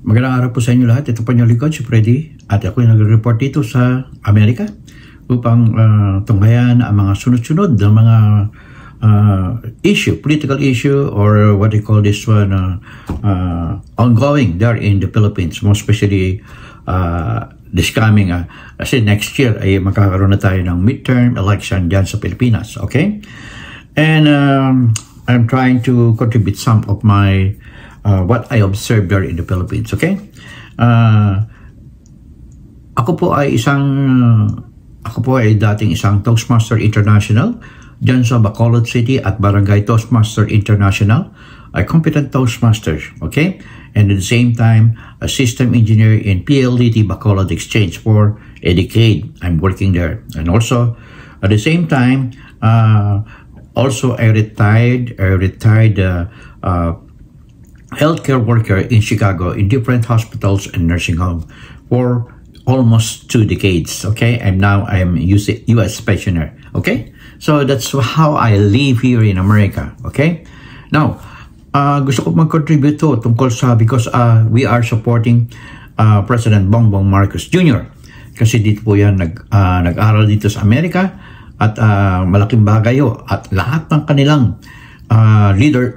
Magandang araw po sa inyo lahat. Ito po yung likod, si Freddy. At ako yung nag-report dito sa Amerika upang tunghayan ang mga sunod-sunod na mga political issue, or what they call this one, ongoing there in the Philippines. Most especially this coming, kasi next year ay magkakaroon na tayo ng midterm election dyan sa Pilipinas. Okay? And I'm trying to contribute some of my what I observed there in the Philippines. Okay? Ako po ay dating isang Toastmaster International dyan sa Bacolod City at Barangay Toastmaster International. A competent Toastmaster. Okay? And at the same time, a system engineer in PLDT Bacolod Exchange for a decade. I'm working there. And also, at the same time, also a retired healthcare worker in Chicago in different hospitals and nursing homes for almost 2 decades. Okay, and now I'm U.S. pensioner. Okay, so that's how I live here in America. Okay, now gusto ko mag-contribute to tungkol sa, because we are supporting President Bongbong Marcos Jr. Kasi dito po yan nag-aral dito sa Amerika at malaking bagay at lahat ng kanilang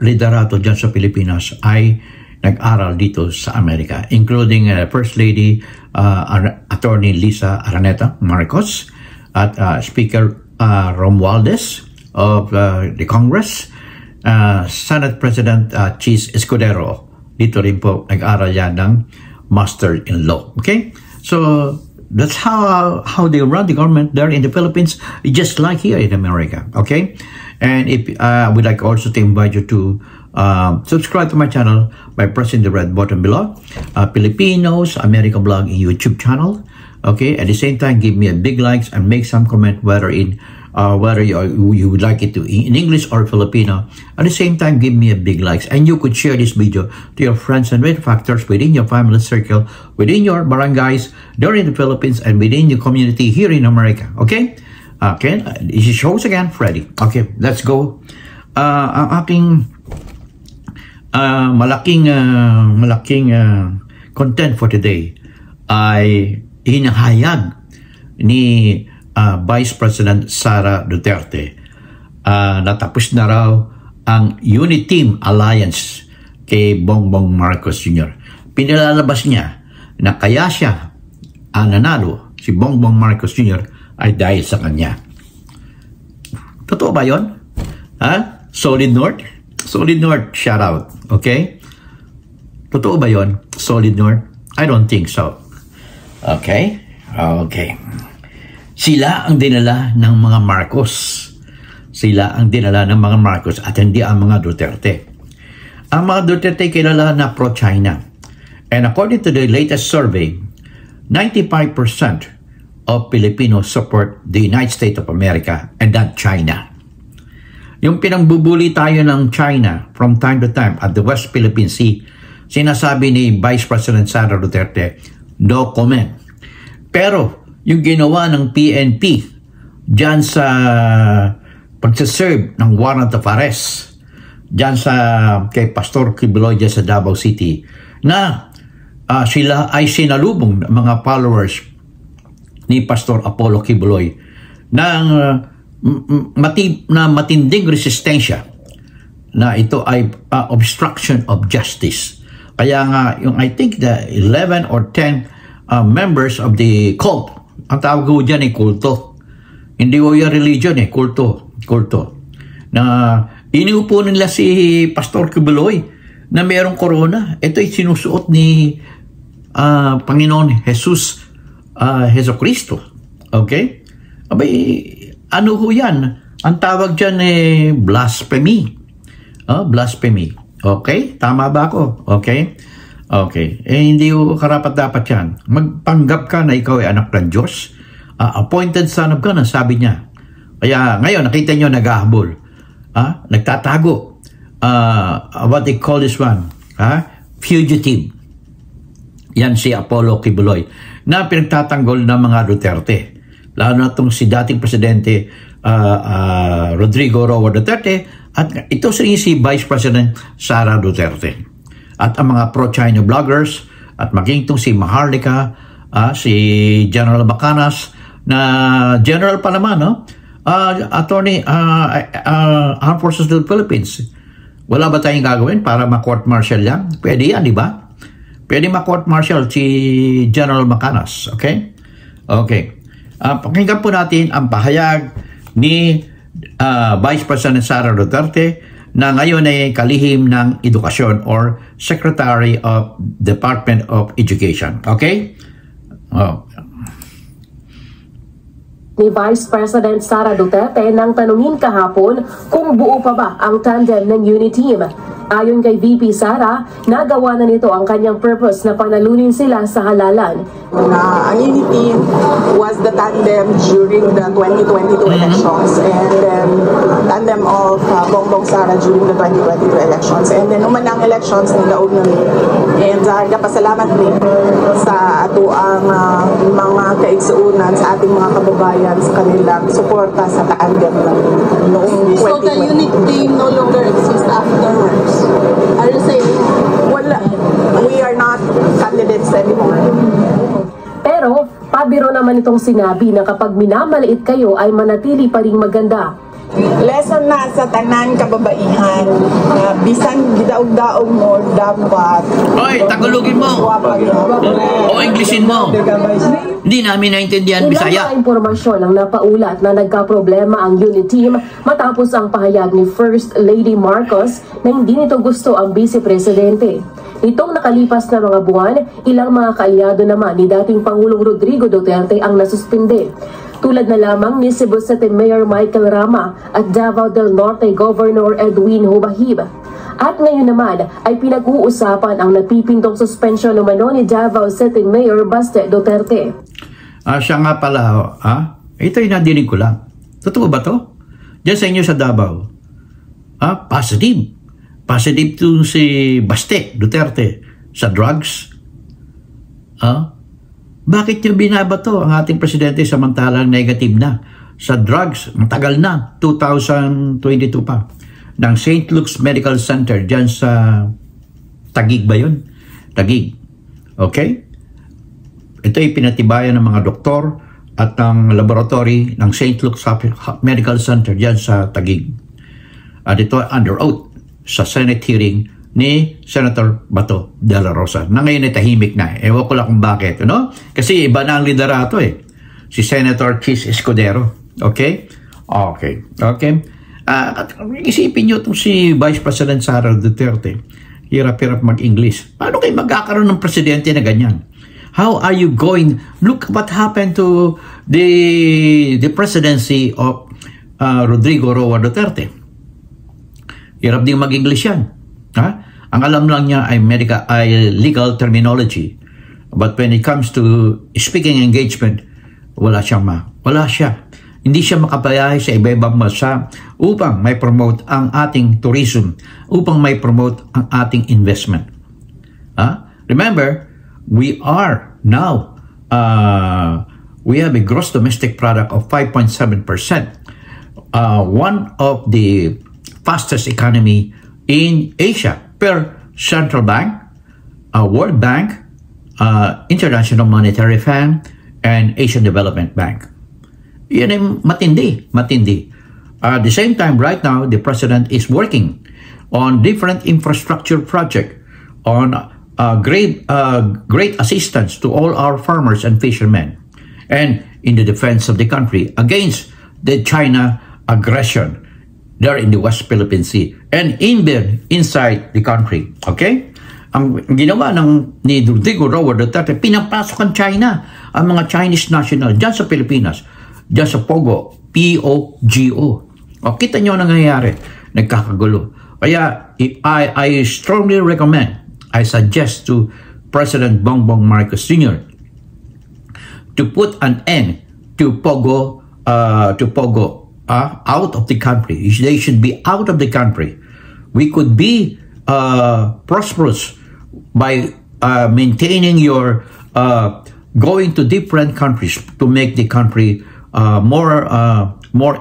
liderato dyan sa Pilipinas ay nag-aral dito sa Amerika, including First Lady Attorney Lisa Araneta Marcos at Speaker Romualdez of the Congress, Senate President Chis Escudero. Dito rin po nag-aral yan ng Master in Law. Okay? So that's how they run the government there in the Philippines, just like here in America. Okay? And if I would like also to invite you to subscribe to my channel by pressing the red button below. Filipinos America Blog YouTube channel. Okay, at the same time, give me a big likes and make some comment whether you would like it to in English or Filipino. At the same time, give me a big likes, and you could share this video to your friends and benefactors within your family circle, within your barangays there in the Philippines, and within your community here in America. Okay. Okay, this is shows again, Freddy. Okay, let's go. Ang aking malaking content for today ay hinahayag ni Vice President Sara Duterte. Natapos na raw ang Unity Team Alliance kay Bongbong Marcos Jr. Pinilalabas niya na kaya siya nanalo, si Bongbong Marcos Jr., ay dahil sa kanya. Totoo ba yun? Ha? Solid North? Solid North, shout out. Okay? Totoo ba yun? Solid North? I don't think so. Okay? Okay. Sila ang dinala ng mga Marcos. Sila ang dinala ng mga Marcos at hindi ang mga Duterte. Ang mga Duterte kilala na pro-China. And according to the latest survey, 95% of Filipinos support the United States of America and not China. Yung pinangbubuli tayo ng China from time to time at the West Philippine Sea, sinasabi ni Vice President Sara Duterte, no comment. Pero yung ginawa ng PNP dyan sa pagsaserve ng warrant of arrest dyan sa kay Pastor Kibuloy dyan sa Davao City, na sila ay sinalubong ng mga followers ni Pastor Apollo Kibuloy ng matinding resistensya, na ito ay obstruction of justice. Kaya nga, yung I think the 11 or 10 members of the cult, ang tawag ko dyan ay kulto. Hindi ko yung religion kulto. Na iniupo nila si Pastor Kibuloy na mayroong corona. Ito ay sinusuot ni Panginoon Jesus Heso Kristo. Okay? Abay, ano ho yan? Ang tawag dyan blasphemy. Blasphemy. Okay? Tama ba ako? Okay? Okay. Hindi ho karapat-dapat yan. Magpanggap ka na ikaw ay anak ng Diyos. Appointed son of God, sabi niya. Kaya ngayon, nakita nyo nag-ahabol. Nagtatago. What they call this one? Fugitive. Yan si Apollo Kibuloy na pinagtatanggol ng mga Duterte. Lalo na itong si dating Presidente Rodrigo Roa Duterte at ito si Vice President Sara Duterte. At ang mga pro-China bloggers at maging itong si Maharlika, si General Bacanas, na general pa naman, no? Attorney, Armed Forces of the Philippines. Wala ba tayong gagawin para ma-court martial yan? Pwede yan, di ba? Pwede ma-court martial si General Bacanas, okay? Okay. Pakinggan po natin ang pahayag ni Vice President Sara Duterte na ngayon ay kalihim ng edukasyon or Secretary of Department of Education. Okay? Ni Vice President Sara Duterte nang tanungin kahapon kung buo pa ba ang tandem ng Uniteam. Ayon kay VP Sara, nagawa na nito ang kanyang purpose na panalunin sila sa halalan. Ang Uniteam was the tandem during the 2022 elections and then tandem of Bongbong Sara during the 2022 elections. And then umanang elections nilaog na rin. And pasalamat din sa ato ang mga kaigsuunan sa ating mga kababayan sa kanilang suporta sa tandem noong 2020. So the Uniteam no longer exists afterwards? Are you saying? Wala. We are not candidates anymore. Pero, pabiro naman itong sinabi na kapag minamaliit kayo ay manatili pa ring maganda. Lesson na sa tanan kababaihan na bisan gidaog-daog mo dapat Oy, Tagalogin mo o Englishin mo. Hindi namin naintindihan Bisaya. Ilang impormasyon ang napaulat na nagka-problema ang Uniteam matapos ang pahayag ni First Lady Marcos na hindi nito gusto ang Vice Presidente. Itong nakalipas na mga buwan, ilang mga kaalyado naman ni dating Pangulong Rodrigo Duterte ang nasuspinde. Tulad na lamang ni Cebu City Mayor Michael Rama at Davao del Norte Governor Edwin Hubahib. At ngayon naman ay pinag-uusapan ang napipintong suspension umano ni Davao City Mayor Baste Duterte. Siya nga pala, ito'y nadinig ko lang. Totoo ba to? Diyan sa inyo sa Davao. Positive. Positive to si Baste Duterte sa drugs. Bakit nyo binabato ang ating presidente samantalang negative na sa drugs? Matagal na, 2022 pa. Ng St. Luke's Medical Center dyan sa Taguig ba yun? Taguig. Okay? Ito ay pinatibayan ng mga doktor at ang laboratory ng St. Luke's Medical Center dyan sa Taguig. At ito under oath sa Senate hearing ni Senator Bato de la Rosa na ngayon ay tahimik na. Ewan ko lang kung bakit. No? Kasi iba na ang liderato si Senator Chis Escudero. Okay? Okay. Okay. Isipin nyo itong si Vice President Sara Duterte. Hirap-hirap mag-English. Paano kayo magkakaroon ng presidente na ganyan? How are you going? Look what happened to the presidency of Rodrigo Roa Duterte. Hirap din mag-English yan. Ang alam lang niya ay legal terminology. But when it comes to speaking engagement, wala siya. Hindi siya makapayahe sa iba-ibang bansa upang may promote ang ating tourism, upang may promote ang ating investment. Remember, we are now, we have a gross domestic product of 5.7%. One of the fastest economy in Asia per Central Bank, World Bank, International Monetary Fund, and Asian Development Bank. Yan ay matindi. At the same time, right now, the President is working on different infrastructure projects, on great assistance to all our farmers and fishermen, and in the defense of the country against the China aggression there in the West Philippine Sea and inside the country. Okay? Ang ginawa ni Rodrigo Roa Duterte, pinapasok ang China, ang mga Chinese national dyan sa Pilipinas, dyan sa Pogo, P-O-G-O. O, kita nyo nangyayari, nagkakagulo. Kaya, I strongly recommend, I suggest to President Bongbong Marcos Sr. to put an end to Pogo, out of the country. They should be out of the country. We could be prosperous by maintaining your going to different countries to make the country more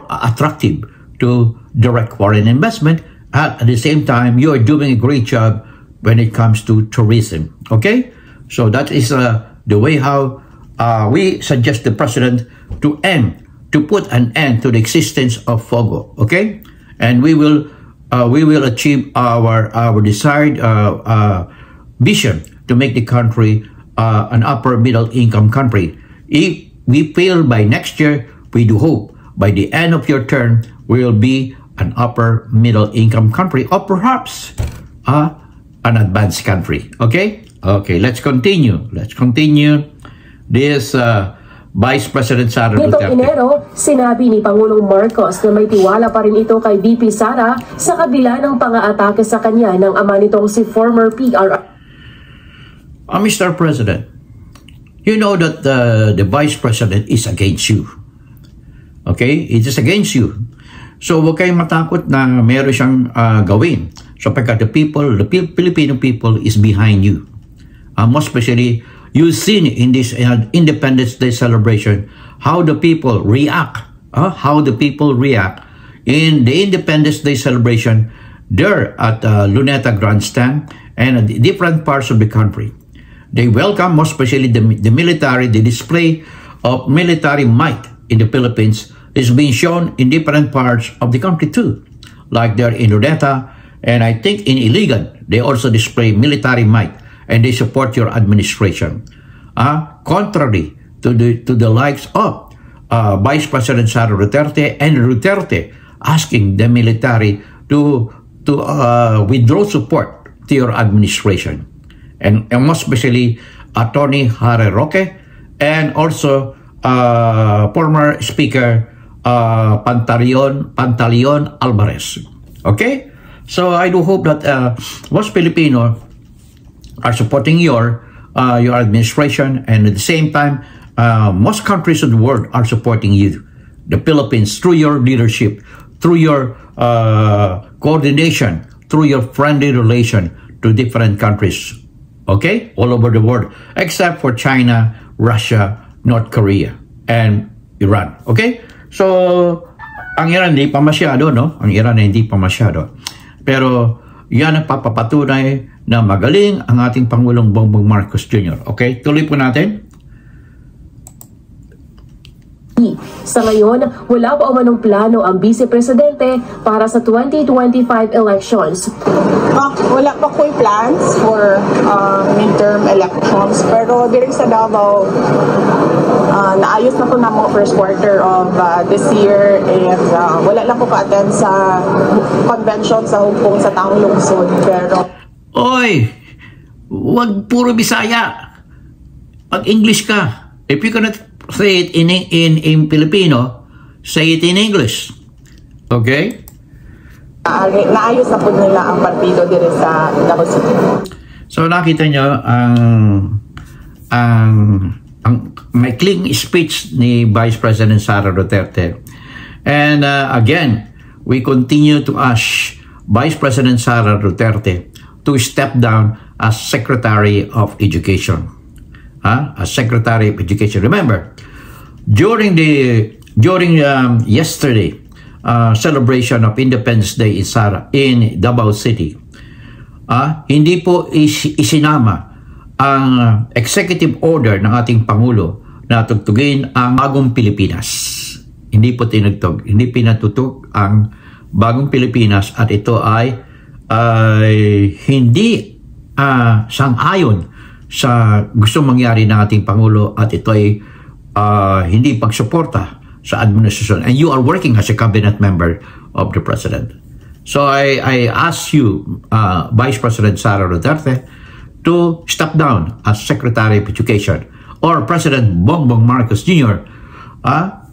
attractive to direct foreign investment. At the same time, you are doing a great job when it comes to tourism. Okay? So that is the way how we suggest the president to put an end to the existence of FOGO, okay? And we will achieve our desired vision to make the country an upper middle income country. If we fail by next year, we do hope by the end of your term we will be an upper middle income country, or perhaps an advanced country. Okay? Okay, let's continue. Let's continue this Vice President Sara Duterte. Nitong Enero, sinabi ni Pangulong Marcos na may tiwala pa rin ito kay VP Sara sa kabila ng pang-aatake sa kanya ng ama nitong si former PR. Mr. President, you know that the Vice President is against you. Okay? It is against you. So huwag kayong matakot na meron siyang gawin. Sapagkat the Filipino people is behind you. Most especially, you've seen in this Independence Day celebration how the people react. How the people react in the Independence Day celebration there at Luneta Grandstand and at different parts of the country. They welcome, most especially the military, the display of military might in the Philippines is being shown in different parts of the country too. Like there in Luneta, and I think in Iligan, they also display military might and they support your administration. Contrary to the likes of Vice President Sara Duterte and Duterte asking the military to withdraw support to your administration. And most especially Attorney Harry Roque and also former Speaker Pantaleon Alvarez. Okay? So I do hope that most Filipinos are supporting your administration, and at the same time, most countries of the world are supporting you, the Philippines, through your leadership, through your coordination, through your friendly relation to different countries, okay, all over the world, except for China, Russia, North Korea, and Iran, okay? So, ang Iran hindi pa masyado, no? Ang Iran hindi pa masyado. Pero, yan ang papapatunay na magaling ang ating Pangulong Bongbong Marcos Jr. Okay? Tuloy po natin. Sa ngayon, wala pa umanong plano ang Vice Presidente para sa 2025 elections. Wala pa po yung plans for midterm elections, pero dito sa Davao, naayos na po na mga first quarter of this year, and wala lang po pa-attend sa convention sa Hong Kong sa taong lungsod. Pero oy, wag puro Bisaya. Mag-English ka. If you cannot say it in Filipino, say it in English. Okay? Naayos na po nila ang partido dito sa Davao City. So nakita nyo ang maikling speech ni Vice President Sara Duterte. And again, we continue to ask Vice President Sara Duterte to step down as Secretary of Education. As Secretary of Education. Remember, during yesterday celebration of Independence Day in Davao City, hindi po isinama ang executive order ng ating Pangulo na tugtugin ang Bagong Pilipinas. Hindi po tinugtog, hindi pinatutug ang Bagong Pilipinas, at ito ay hindi sang-ayon sa gusto mangyari ng ating Pangulo, at ito ay hindi pagsuporta sa administrasyon. And you are working as a cabinet member of the President. So I ask you, Vice President Sara Duterte, to step down as Secretary of Education, or President Bongbong Marcos Jr.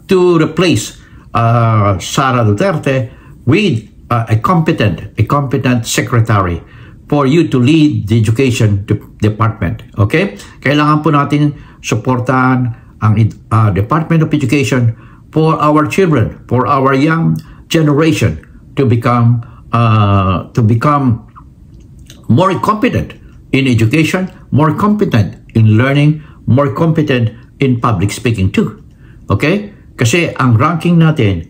To replace Sara Duterte with a competent secretary for you to lead the education department. Okay? Kailangan po natin suportahan ang Department of Education for our children, for our young generation to become more competent in education, more competent in learning, more competent in public speaking too. Okay? Kasi ang ranking natin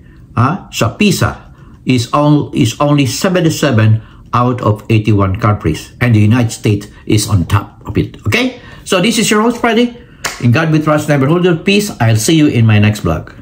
sa PISA is only 77 out of 81 countries, and the United States is on top of it. Okay? So this is your host Friday. In God we trust, never hold your peace. I'll see you in my next vlog.